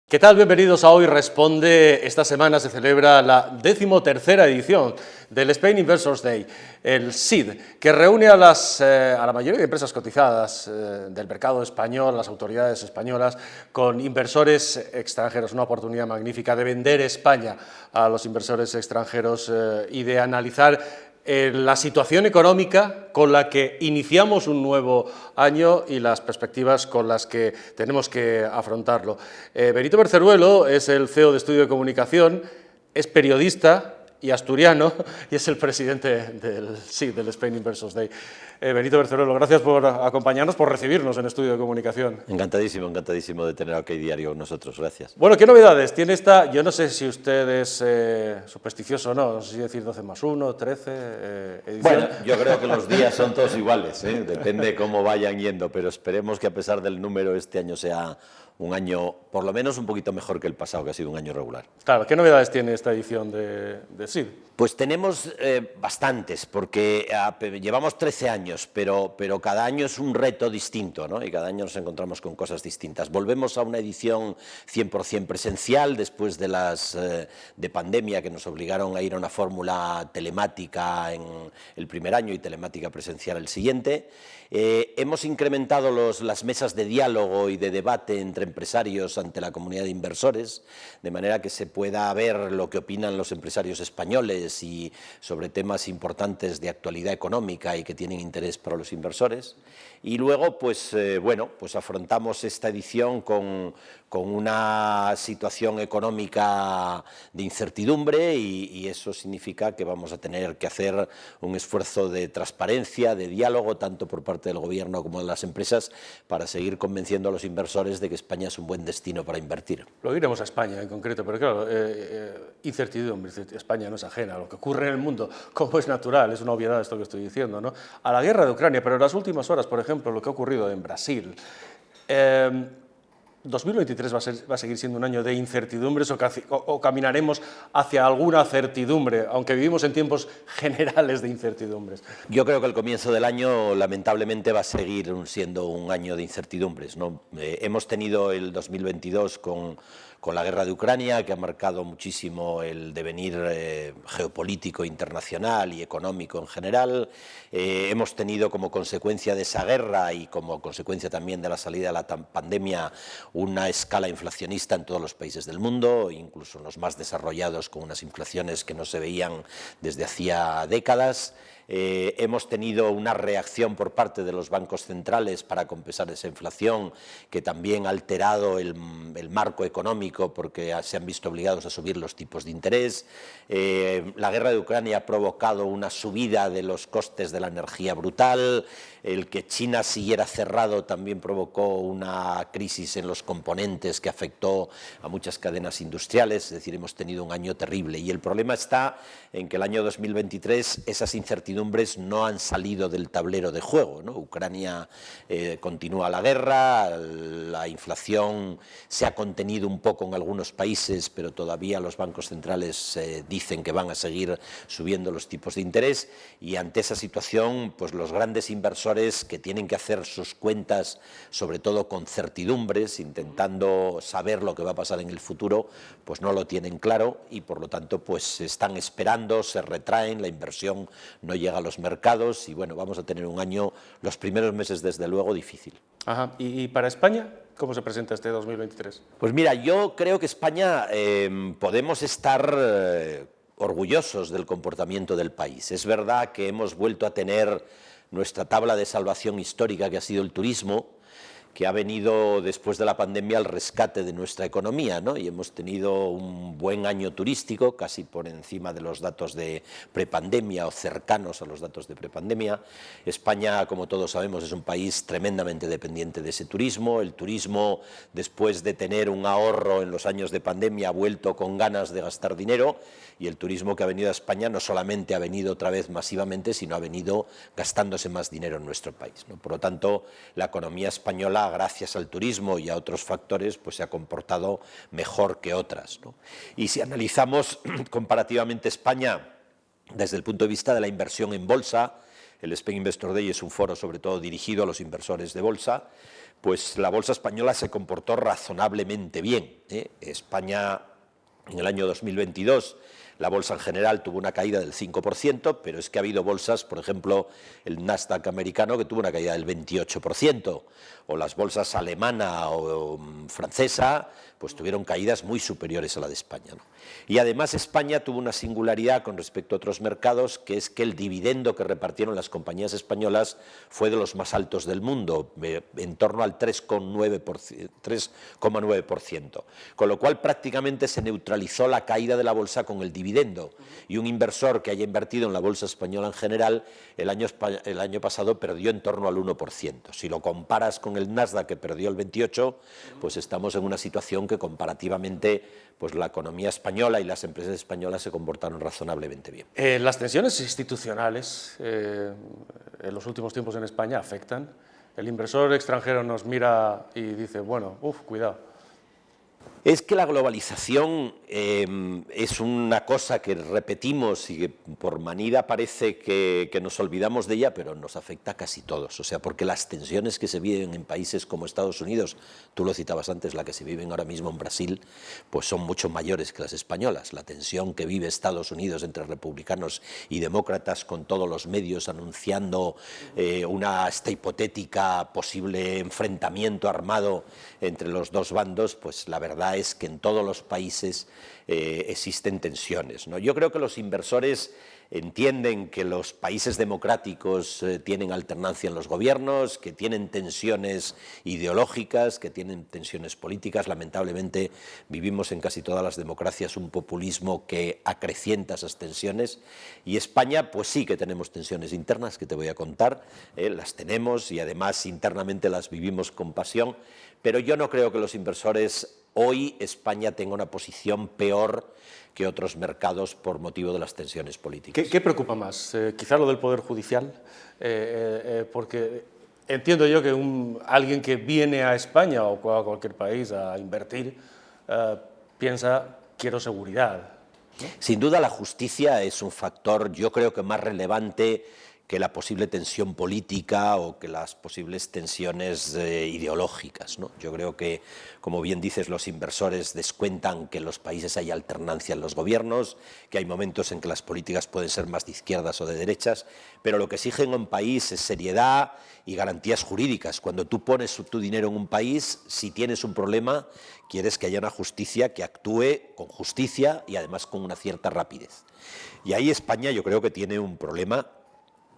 ¿Qué tal? Bienvenidos a Hoy Responde. Esta semana se celebra la 13ª edición del Spain Investors Day, el SID, que reúne a la mayoría de empresas cotizadas del mercado español, las autoridades españolas, con inversores extranjeros. Una oportunidad magnífica de vender España a los inversores extranjeros y de analizar la situación económica con la que iniciamos un nuevo año y las perspectivas con las que tenemos que afrontarlo. Benito Berceruelo es el CEO de Estudio de Comunicación, es periodista y asturiano y es el presidente del Spain Investors Day. Benito Berceruelo, gracias por acompañarnos, por recibirnos en Estudio de Comunicación. Encantadísimo, encantadísimo de tener OK Diario con nosotros, gracias. Bueno, ¿qué novedades tiene esta? Yo no sé si usted es supersticioso o no sé si decir 12+1, 13 edición. Bueno, yo creo que los días son todos iguales, depende cómo vayan yendo, pero esperemos que a pesar del número este año sea un año por lo menos un poquito mejor que el pasado, que ha sido un año regular. Claro, ¿qué novedades tiene esta edición de SID? Pues tenemos bastantes, porque llevamos 13 años, pero cada año es un reto distinto, ¿no? Y cada año nos encontramos con cosas distintas. Volvemos a una edición 100% presencial, después de pandemia, que nos obligaron a ir a una fórmula telemática en el primer año y telemática presencial el siguiente. Hemos incrementado las mesas de diálogo y de debate entre empresarios ante la comunidad de inversores, de manera que se pueda ver lo que opinan los empresarios españoles y sobre temas importantes de actualidad económica y que tienen interés para los inversores. Y luego, pues afrontamos esta edición con una situación económica de incertidumbre y eso significa que vamos a tener que hacer un esfuerzo de transparencia, de diálogo, tanto por parte del Gobierno como de las empresas, para seguir convenciendo a los inversores de que España es un buen destino para invertir. Lo iremos a España en concreto, pero claro, incertidumbre. España no es ajena a lo que ocurre en el mundo, como es natural, es una obviedad esto que estoy diciendo, ¿no? A la guerra de Ucrania, pero en las últimas horas, por ejemplo, lo que ha ocurrido en Brasil. 2023 va a seguir siendo un año de incertidumbres o caminaremos hacia alguna certidumbre, aunque vivimos en tiempos generales de incertidumbres. Yo creo que el comienzo del año lamentablemente va a seguir siendo un año de incertidumbres, ¿no? Hemos tenido el 2022 con la guerra de Ucrania, que ha marcado muchísimo el devenir geopolítico internacional y económico en general. Hemos tenido como consecuencia de esa guerra y como consecuencia también de la salida de la pandemia una escala inflacionista en todos los países del mundo, incluso en los más desarrollados, con unas inflaciones que no se veían desde hacía décadas. Hemos tenido una reacción por parte de los bancos centrales para compensar esa inflación, que también ha alterado el marco económico porque se han visto obligados a subir los tipos de interés. La guerra de Ucrania ha provocado una subida de los costes de la energía brutal. El que China siguiera cerrado también provocó una crisis en los componentes que afectó a muchas cadenas industriales. Es decir, hemos tenido un año terrible y el problema está en que el año 2023 esas incertidumbres no han salido del tablero de juego, ¿no? Ucrania continúa la guerra, la inflación se ha contenido un poco en algunos países, pero todavía los bancos centrales dicen que van a seguir subiendo los tipos de interés y ante esa situación, pues los grandes inversores que tienen que hacer sus cuentas, sobre todo con certidumbres, intentando saber lo que va a pasar en el futuro, pues no lo tienen claro y por lo tanto pues están esperando, se retraen, la inversión no llega a los mercados y bueno, vamos a tener un año, los primeros meses desde luego, difícil. Ajá. ¿Y para España cómo se presenta este 2023? Pues mira, yo creo que España podemos estar orgullosos del comportamiento del país. Es verdad que hemos vuelto a tener nuestra tabla de salvación histórica, que ha sido el turismo, que ha venido después de la pandemia al rescate de nuestra economía, ¿no? Y hemos tenido un buen año turístico, casi por encima de los datos de prepandemia o cercanos a los datos de prepandemia. España, como todos sabemos, es un país tremendamente dependiente de ese turismo. El turismo, después de tener un ahorro en los años de pandemia, ha vuelto con ganas de gastar dinero y el turismo que ha venido a España no solamente ha venido otra vez masivamente, sino ha venido gastándose más dinero en nuestro país, ¿no? Por lo tanto, la economía española, gracias al turismo y a otros factores, pues se ha comportado mejor que otras, ¿no? Y si analizamos comparativamente España desde el punto de vista de la inversión en bolsa, el Spain Investor Day es un foro sobre todo dirigido a los inversores de bolsa, pues la bolsa española se comportó razonablemente bien. España en el año 2022, la bolsa en general tuvo una caída del 5%, pero es que ha habido bolsas, por ejemplo, el Nasdaq americano, que tuvo una caída del 28%, o las bolsas alemana o francesa, pues tuvieron caídas muy superiores a la de España, ¿no? Y además España tuvo una singularidad con respecto a otros mercados, que es que el dividendo que repartieron las compañías españolas fue de los más altos del mundo, en torno al 3,9%, con lo cual prácticamente se neutralizó la caída de la bolsa con el dividendo, y un inversor que haya invertido en la bolsa española en general el año pasado perdió en torno al 1%. Si lo comparas con el Nasdaq, que perdió el 28%, pues estamos en una situación que comparativamente pues la economía española y las empresas españolas se comportaron razonablemente bien. Las tensiones institucionales en los últimos tiempos en España afectan. El inversor extranjero nos mira y dice, bueno, cuidado. Es que la globalización es una cosa que repetimos y que por manida parece que nos olvidamos de ella, pero nos afecta a casi todos. O sea, porque las tensiones que se viven en países como Estados Unidos, tú lo citabas antes, la que se viven ahora mismo en Brasil, pues son mucho mayores que las españolas. La tensión que vive Estados Unidos entre republicanos y demócratas, con todos los medios anunciando esta hipotética posible enfrentamiento armado entre los dos bandos, pues la verdad es que en todos los países existen tensiones, ¿no? Yo creo que los inversores entienden que los países democráticos tienen alternancia en los gobiernos, que tienen tensiones ideológicas, que tienen tensiones políticas. Lamentablemente vivimos en casi todas las democracias un populismo que acrecienta esas tensiones, y España pues sí que tenemos tensiones internas que te voy a contar, las tenemos y además internamente las vivimos con pasión, pero yo no creo que los inversores hoy España tenga una posición peor que otros mercados por motivo de las tensiones políticas. ¿Qué preocupa más? Quizá lo del Poder Judicial, porque entiendo yo que alguien que viene a España o a cualquier país a invertir piensa, quiero seguridad, ¿no? Sin duda la justicia es un factor, yo creo que más relevante que la posible tensión política o que las posibles tensiones ideológicas, ¿no? Yo creo que, como bien dices, los inversores descuentan que en los países hay alternancia en los gobiernos, que hay momentos en que las políticas pueden ser más de izquierdas o de derechas, pero lo que exigen en un país es seriedad y garantías jurídicas. Cuando tú pones tu dinero en un país, si tienes un problema, quieres que haya una justicia que actúe con justicia y además con una cierta rapidez. Y ahí España yo creo que tiene un problema.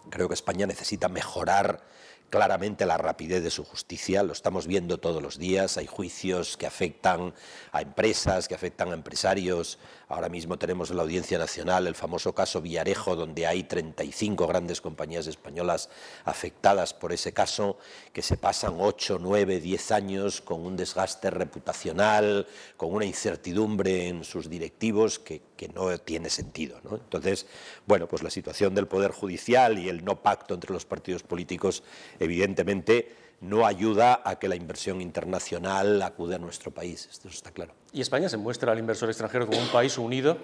Creo que España necesita mejorar claramente la rapidez de su justicia, lo estamos viendo todos los días, hay juicios que afectan a empresas, que afectan a empresarios. Ahora mismo tenemos en la Audiencia Nacional el famoso caso Villarejo, donde hay 35 grandes compañías españolas afectadas por ese caso, que se pasan 8, 9, 10 años con un desgaste reputacional, con una incertidumbre en sus directivos que no tiene sentido, ¿no? Entonces, bueno, pues la situación del Poder Judicial y el no pacto entre los partidos políticos evidentemente no ayuda a que la inversión internacional acude a nuestro país, esto está claro. Y España se muestra al inversor extranjero como un país unido,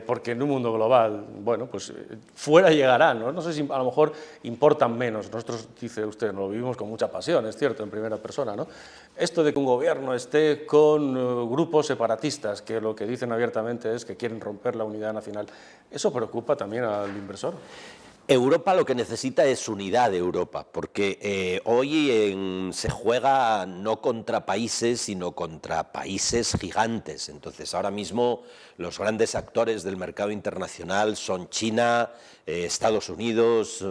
porque en un mundo global, bueno, pues fuera llegará, ¿no? No sé si a lo mejor importan menos. Nosotros, dice usted, lo vivimos con mucha pasión, es cierto, en primera persona, ¿no? Esto de que un gobierno esté con grupos separatistas, que lo que dicen abiertamente es que quieren romper la unidad nacional, ¿eso preocupa también al inversor? Europa lo que necesita es unidad de Europa, porque hoy se juega no contra países, sino contra países gigantes. Entonces, ahora mismo los grandes actores del mercado internacional son China, Estados Unidos,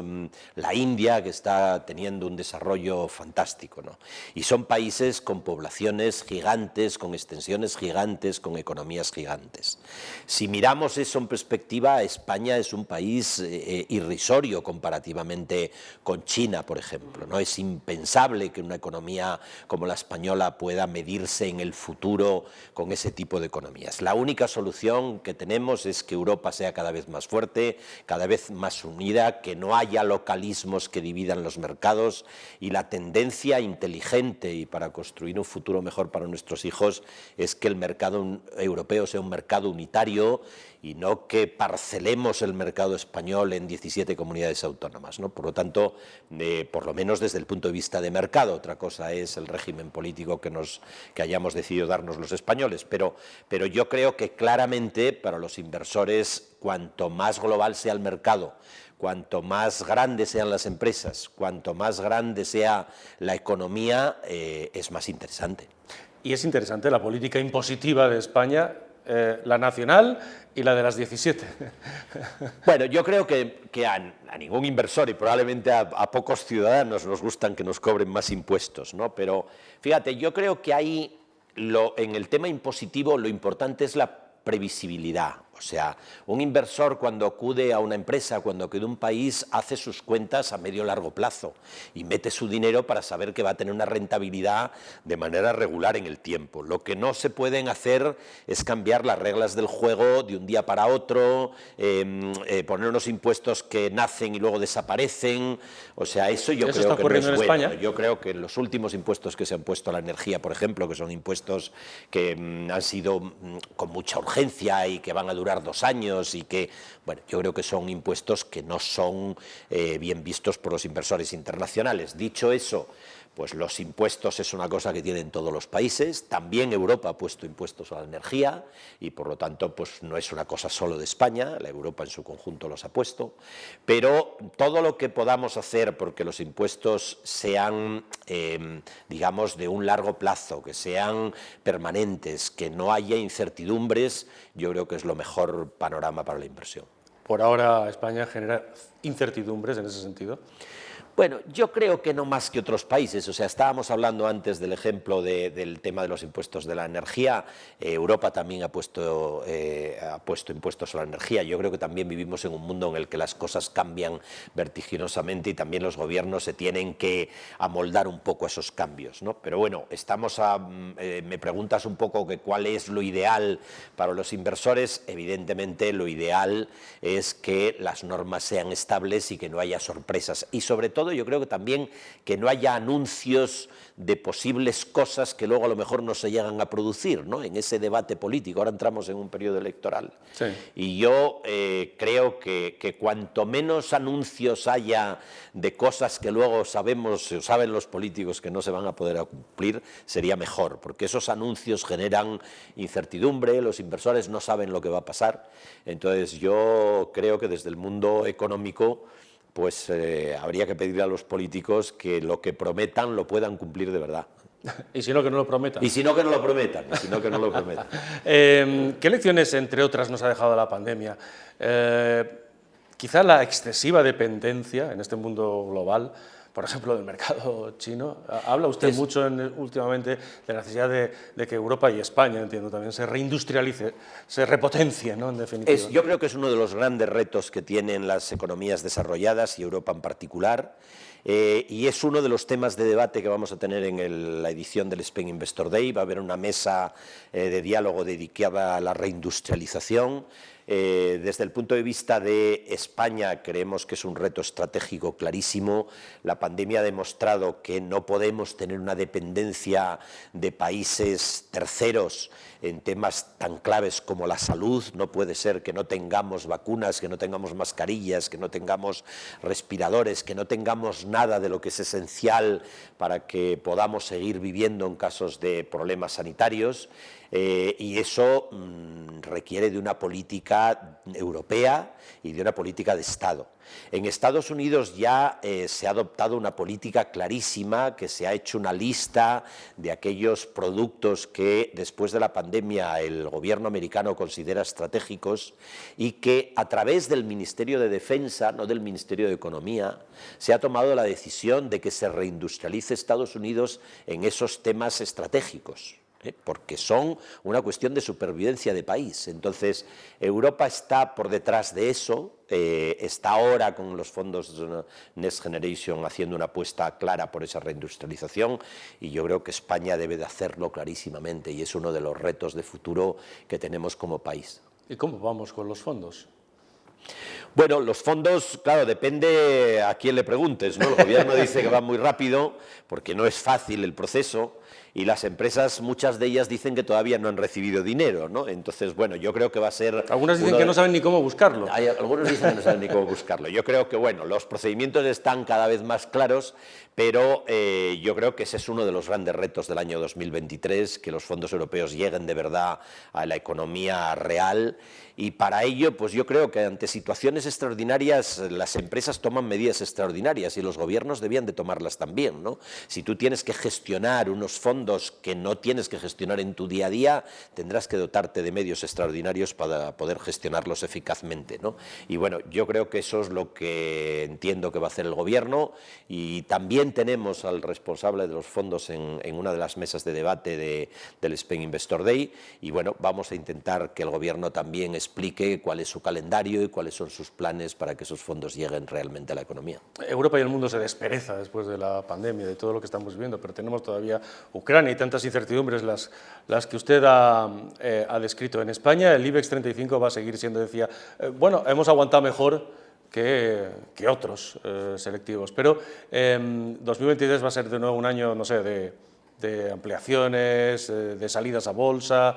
la India, que está teniendo un desarrollo fantástico, ¿no? Y son países con poblaciones gigantes, con extensiones gigantes, con economías gigantes. Si miramos eso en perspectiva, España es un país irrisorio comparativamente con China, por ejemplo, ¿no? Es impensable que una economía como la española pueda medirse en el futuro con ese tipo de economías. La única solución que tenemos es que Europa sea cada vez más fuerte, cada vez más unida, que no haya localismos que dividan los mercados, y la tendencia inteligente y para construir un futuro mejor para nuestros hijos es que el mercado europeo sea un mercado unitario y no que parcelemos el mercado español en 17 comunidades autónomas, ¿no? Por lo tanto, por lo menos desde el punto de vista de mercado, otra cosa es el régimen político que hayamos decidido darnos los españoles, pero yo creo que claramente para los inversores, cuanto más global sea el mercado, cuanto más grandes sean las empresas, cuanto más grande sea la economía, es más interesante. Y es interesante la política impositiva de España, la nacional y la de las 17. Bueno, yo creo que a ningún inversor y probablemente a pocos ciudadanos nos gustan que nos cobren más impuestos, ¿no? Pero fíjate, yo creo que ahí en el tema impositivo lo importante es la previsibilidad. O sea, un inversor cuando acude a una empresa, cuando acude a un país, hace sus cuentas a medio largo plazo y mete su dinero para saber que va a tener una rentabilidad de manera regular en el tiempo. Lo que no se pueden hacer es cambiar las reglas del juego de un día para otro, poner unos impuestos que nacen y luego desaparecen. O sea, eso yo creo que no es bueno. España. Yo creo que los últimos impuestos que se han puesto a la energía, por ejemplo, que son impuestos que han sido con mucha urgencia y que van a durar 2 años y que, bueno, yo creo que son impuestos que no son bien vistos por los inversores internacionales. Dicho eso, pues los impuestos es una cosa que tienen todos los países, también Europa ha puesto impuestos a la energía y por lo tanto pues no es una cosa solo de España, la Europa en su conjunto los ha puesto, pero todo lo que podamos hacer porque los impuestos sean, digamos, de un largo plazo, que sean permanentes, que no haya incertidumbres, yo creo que es lo mejor panorama para la inversión. Por ahora España genera incertidumbres en ese sentido. Bueno, yo creo que no más que otros países. O sea, estábamos hablando antes del ejemplo del tema de los impuestos de la energía. Europa también ha puesto impuestos a la energía. Yo creo que también vivimos en un mundo en el que las cosas cambian vertiginosamente y también los gobiernos se tienen que amoldar un poco a esos cambios, ¿no? Pero bueno, me preguntas un poco que cuál es lo ideal para los inversores. Evidentemente, lo ideal es que las normas sean estables y que no haya sorpresas. Y sobre todo, yo creo que también que no haya anuncios de posibles cosas que luego a lo mejor no se llegan a producir, ¿no? En ese debate político. Ahora entramos en un periodo electoral. Sí. Y yo creo que cuanto menos anuncios haya de cosas que luego saben los políticos que no se van a poder cumplir, sería mejor, porque esos anuncios generan incertidumbre, los inversores no saben lo que va a pasar. Entonces yo creo que desde el mundo económico pues habría que pedirle a los políticos que lo que prometan lo puedan cumplir de verdad. Y si no, que no lo prometan. Y si no, que no lo prometan. ¿Qué lecciones, entre otras, nos ha dejado la pandemia? Quizá la excesiva dependencia en este mundo global, por ejemplo, del mercado chino. Habla usted mucho últimamente de la necesidad de que Europa y España, entiendo, también se reindustrialice, se repotencie, ¿no? En definitiva. Yo creo que es uno de los grandes retos que tienen las economías desarrolladas y Europa en particular. Y es uno de los temas de debate que vamos a tener en la edición del Spain Investor Day. Va a haber una mesa de diálogo dedicada a la reindustrialización. Desde el punto de vista de España creemos que es un reto estratégico clarísimo. La pandemia ha demostrado que no podemos tener una dependencia de países terceros en temas tan claves como la salud. No puede ser que no tengamos vacunas, que no tengamos mascarillas, que no tengamos respiradores, que no tengamos nada de lo que es esencial para que podamos seguir viviendo en casos de problemas sanitarios. Y eso requiere de una política europea y de una política de Estado. En Estados Unidos ya se ha adoptado una política clarísima, que se ha hecho una lista de aquellos productos que después de la pandemia el gobierno americano considera estratégicos y que a través del Ministerio de Defensa, no del Ministerio de Economía, se ha tomado la decisión de que se reindustrialice Estados Unidos en esos temas estratégicos, porque son una cuestión de supervivencia de país. Entonces, Europa está por detrás de eso, está ahora con los fondos Next Generation haciendo una apuesta clara por esa reindustrialización y yo creo que España debe de hacerlo clarísimamente y es uno de los retos de futuro que tenemos como país. ¿Y cómo vamos con los fondos? Bueno, los fondos, claro, depende a quién le preguntes, ¿no? El gobierno dice que va muy rápido porque no es fácil el proceso. y las empresas, muchas de ellas dicen que todavía no han recibido dinero, ¿no? Entonces, bueno, yo creo que va a ser... Algunas dicen que no saben ni cómo buscarlo. Algunos dicen que no saben ni cómo buscarlo. Yo creo que, bueno, los procedimientos están cada vez más claros, pero yo creo que ese es uno de los grandes retos del año 2023, que los fondos europeos lleguen de verdad a la economía real, y para ello, pues yo creo que ante situaciones extraordinarias las empresas toman medidas extraordinarias y los gobiernos debían de tomarlas también, ¿no? Si tú tienes que gestionar unos fondos que no tienes que gestionar en tu día a día, tendrás que dotarte de medios extraordinarios para poder gestionarlos eficazmente, ¿no? Y bueno, yo creo que eso es lo que entiendo que va a hacer el gobierno, y también tenemos al responsable de los fondos en una de las mesas de debate del Spain Investor Day, y bueno, vamos a intentar que el gobierno también explique cuál es su calendario y cuáles son sus planes para que esos fondos lleguen realmente a la economía. Europa y el mundo se despereza después de la pandemia, de todo lo que estamos viviendo, pero tenemos todavía Ucrania y tantas incertidumbres las que usted ha descrito. En España el IBEX 35 va a seguir siendo, decía, bueno, hemos aguantado mejor que otros selectivos, pero 2023 va a ser de nuevo un año, no sé, de ampliaciones, de salidas a bolsa.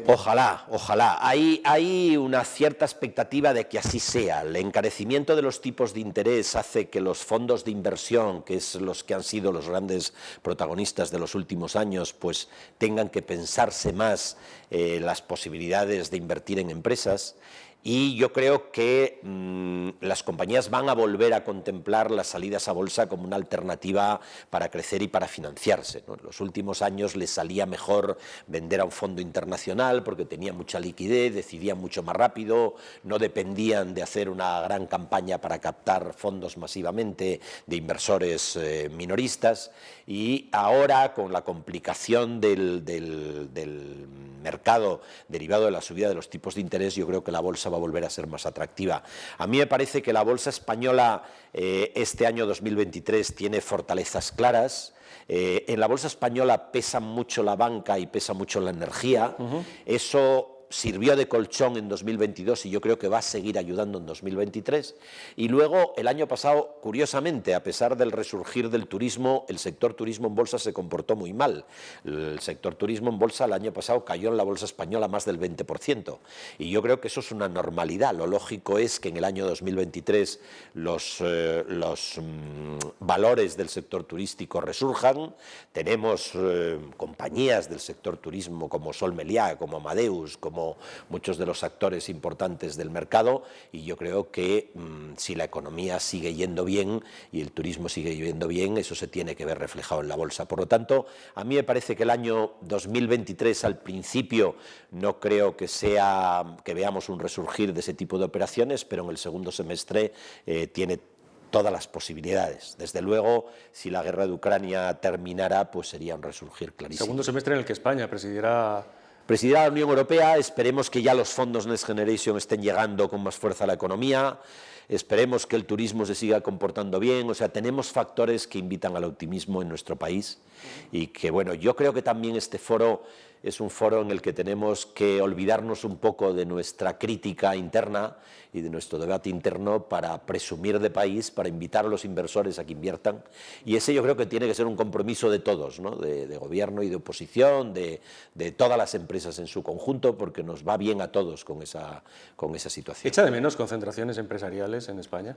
Ojalá, ojalá. Hay una cierta expectativa de que así sea. El encarecimiento de los tipos de interés hace que los fondos de inversión, que es los que han sido los grandes protagonistas de los últimos años, pues tengan que pensarse más las posibilidades de invertir en empresas. Y yo creo que las compañías van a volver a contemplar las salidas a bolsa como una alternativa para crecer y para financiarse, ¿no? En los últimos años les salía mejor vender a un fondo internacional porque tenía mucha liquidez, decidían mucho más rápido, no dependían de hacer una gran campaña para captar fondos masivamente de inversores minoristas, y ahora con la complicación del mercado derivado de la subida de los tipos de interés, yo creo que la bolsa va a volver a ser más atractiva. A mí me parece que la bolsa española este año 2023 tiene fortalezas claras. En la bolsa española pesa mucho la banca y pesa mucho la energía. Eso sirvió de colchón en 2022 y yo creo que va a seguir ayudando en 2023. Y luego, el año pasado, curiosamente, a pesar del resurgir del turismo, el sector turismo en bolsa se comportó muy mal. El sector turismo en bolsa el año pasado cayó en la bolsa española más del 20%. Y yo creo que eso es una normalidad. Lo lógico es que en el año 2023 los valores del sector turístico resurjan. Tenemos compañías del sector turismo como Sol Meliá, como Amadeus, como muchos de los actores importantes del mercado, y yo creo que si la economía sigue yendo bien y el turismo sigue yendo bien, eso se tiene que ver reflejado en la bolsa. Por lo tanto, a mí me parece que el año 2023 al principio no creo que veamos un resurgir de ese tipo de operaciones, pero en el segundo semestre tiene todas las posibilidades. Desde luego, si la guerra de Ucrania terminara, pues sería un resurgir clarísimo. Segundo semestre en el que España presidirá la Unión Europea. Esperemos que ya los fondos Next Generation estén llegando con más fuerza a la economía, esperemos que el turismo se siga comportando bien, o sea, tenemos factores que invitan al optimismo en nuestro país, y que, bueno, yo creo que también este foro es un foro en el que tenemos que olvidarnos un poco de nuestra crítica interna y de nuestro debate interno para presumir de país, para invitar a los inversores a que inviertan, y ese yo creo que tiene que ser un compromiso de todos, ¿no? de gobierno y de oposición, de todas las empresas en su conjunto, porque nos va bien a todos con esa situación. ¿Echa de menos concentraciones empresariales en España?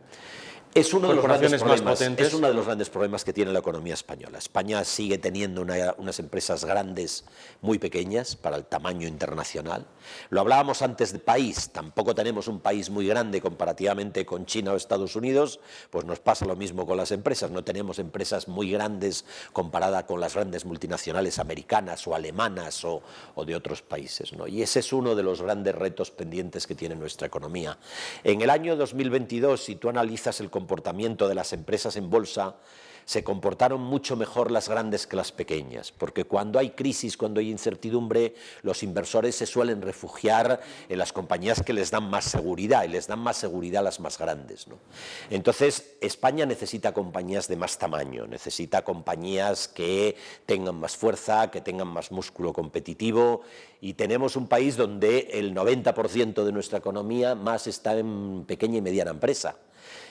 Es uno de los grandes problemas, potentes. Es uno de los grandes problemas que tiene la economía española. España sigue teniendo unas empresas grandes muy pequeñas para el tamaño internacional. Lo hablábamos antes de país, tampoco tenemos un país muy grande comparativamente con China o Estados Unidos, pues nos pasa lo mismo con las empresas, no tenemos empresas muy grandes comparada con las grandes multinacionales americanas o alemanas o de otros países, ¿no? Y ese es uno de los grandes retos pendientes que tiene nuestra economía. En el año 2022, si tú analizas el comportamiento de las empresas en bolsa, se comportaron mucho mejor las grandes que las pequeñas, porque cuando hay crisis, cuando hay incertidumbre, los inversores se suelen refugiar en las compañías que les dan más seguridad, y les dan más seguridad a las más grandes, ¿no? Entonces, España necesita compañías de más tamaño, necesita compañías que tengan más fuerza, que tengan más músculo competitivo, y tenemos un país donde el 90% de nuestra economía más está en pequeña y mediana empresa.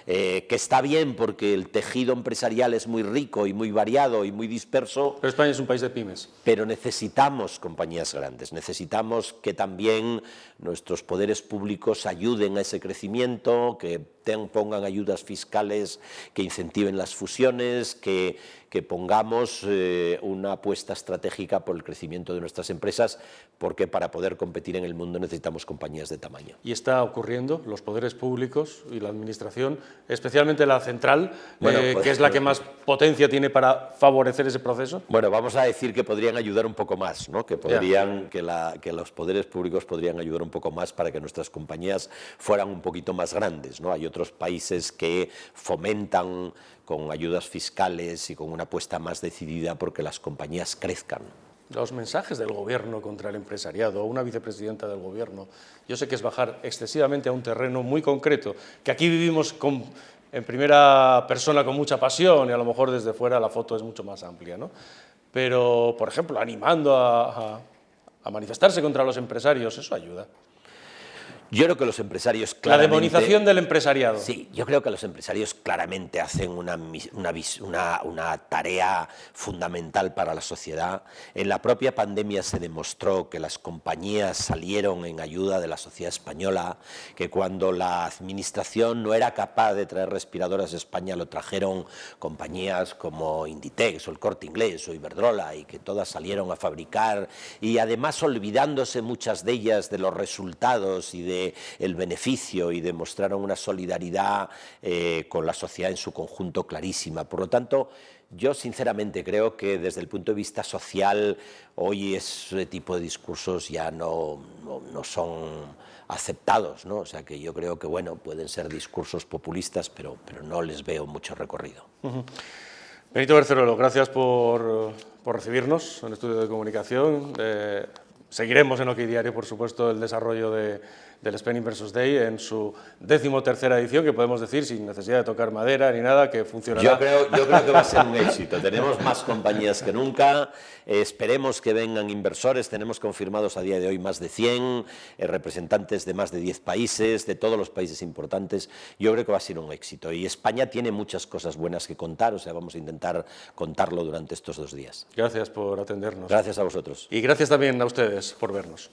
que está bien porque el tejido empresarial es muy rico y muy variado y muy disperso. Pero España es un país de pymes. Pero necesitamos compañías grandes, necesitamos que también nuestros poderes públicos ayuden a ese crecimiento, que pongan ayudas fiscales que incentiven las fusiones, que pongamos una apuesta estratégica por el crecimiento de nuestras empresas, porque para poder competir en el mundo necesitamos compañías de tamaño. Y está ocurriendo, los poderes públicos y la administración, especialmente la central, que es la que más potencia tiene para favorecer ese proceso. Bueno, vamos a decir que podrían ayudar un poco más, ¿no? Que los poderes públicos podrían ayudar un poco más para que nuestras compañías fueran un poquito más grandes, ¿no? Hay otros países que fomentan con ayudas fiscales y con una apuesta más decidida porque las compañías crezcan. Los mensajes del gobierno contra el empresariado, una vicepresidenta del gobierno, yo sé que es bajar excesivamente a un terreno muy concreto, que aquí vivimos en primera persona con mucha pasión y a lo mejor desde fuera la foto es mucho más amplia, ¿no? Pero, por ejemplo, animando a manifestarse contra los empresarios, eso ayuda. Yo creo que los empresarios claramente... La demonización del empresariado. Sí, yo creo que los empresarios claramente hacen una tarea fundamental para la sociedad. En la propia pandemia se demostró que las compañías salieron en ayuda de la sociedad española, que cuando la administración no era capaz de traer respiradores a España, lo trajeron compañías como Inditex o el Corte Inglés o Iberdrola, y que todas salieron a fabricar, y además olvidándose muchas de ellas de los resultados y de el beneficio, y demostraron una solidaridad con la sociedad en su conjunto clarísima. Por lo tanto, yo sinceramente creo que desde el punto de vista social hoy ese tipo de discursos ya no son aceptados, ¿no? O sea que yo creo que bueno, pueden ser discursos populistas, pero no les veo mucho recorrido. Benito Bercerolo, gracias por recibirnos en el estudio de comunicación. Seguiremos en OK Diario, por supuesto, el desarrollo del Spain Inversors Day en su 13ª edición, que podemos decir, sin necesidad de tocar madera ni nada, que funcionará. Yo creo que va a ser un éxito. Tenemos más compañías que nunca, esperemos que vengan inversores, tenemos confirmados a día de hoy más de 100, representantes de más de 10 países, de todos los países importantes. Yo creo que va a ser un éxito. Y España tiene muchas cosas buenas que contar, o sea, vamos a intentar contarlo durante estos 2 días. Gracias por atendernos. Gracias a vosotros. Y gracias también a ustedes por vernos.